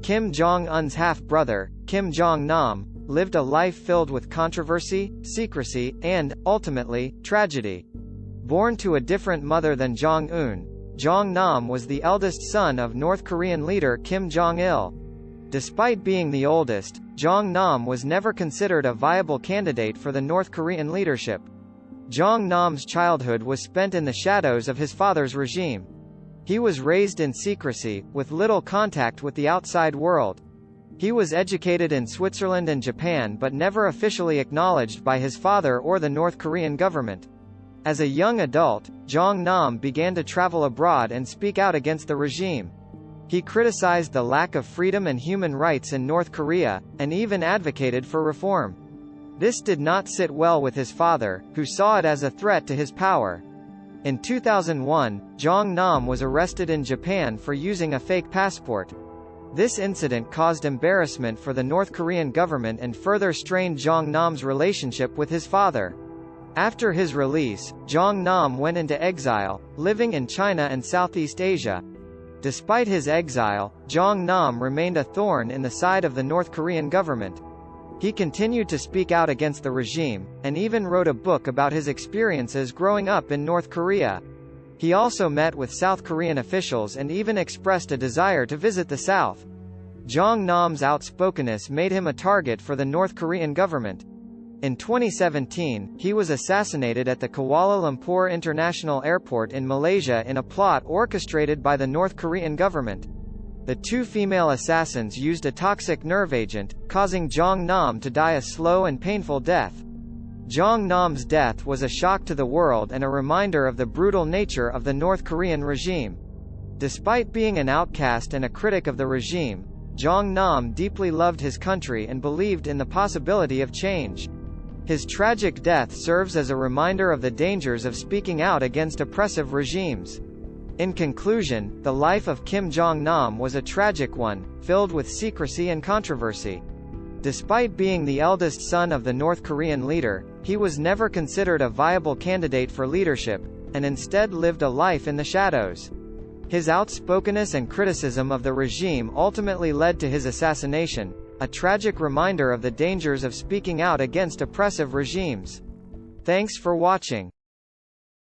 Kim Jong Un's half-brother, Kim Jong Nam, lived a life filled with controversy, secrecy, and, ultimately, tragedy. Born to a different mother than Jong Un, Jong Nam was the eldest son of North Korean leader Kim Jong Il. Despite being the oldest, Jong Nam was never considered a viable candidate for the North Korean leadership. Jong Nam's childhood was spent in the shadows of his father's regime. He was raised in secrecy, with little contact with the outside world. He was educated in Switzerland and Japan but never officially acknowledged by his father or the North Korean government. As a young adult, Jong Nam began to travel abroad and speak out against the regime. He criticized the lack of freedom and human rights in North Korea, and even advocated for reform. This did not sit well with his father, who saw it as a threat to his power. In 2001, Jong Nam was arrested in Japan for using a fake passport. This incident caused embarrassment for the North Korean government and further strained Jong Nam's relationship with his father. After his release, Jong Nam went into exile, living in China and Southeast Asia. Despite his exile, Jong Nam remained a thorn in the side of the North Korean government. He continued to speak out against the regime, and even wrote a book about his experiences growing up in North Korea. He also met with South Korean officials and even expressed a desire to visit the South. Jong Nam's outspokenness made him a target for the North Korean government. In 2017, he was assassinated at the Kuala Lumpur International Airport in Malaysia in a plot orchestrated by the North Korean government. The two female assassins used a toxic nerve agent, causing Jong Nam to die a slow and painful death. Jong Nam's death was a shock to the world and a reminder of the brutal nature of the North Korean regime. Despite being an outcast and a critic of the regime, Jong Nam deeply loved his country and believed in the possibility of change. His tragic death serves as a reminder of the dangers of speaking out against oppressive regimes. In conclusion, the life of Kim Jong Nam was a tragic one, filled with secrecy and controversy. Despite being the eldest son of the North Korean leader, he was never considered a viable candidate for leadership, and instead lived a life in the shadows. His outspokenness and criticism of the regime ultimately led to his assassination, a tragic reminder of the dangers of speaking out against oppressive regimes. Thanks for watching.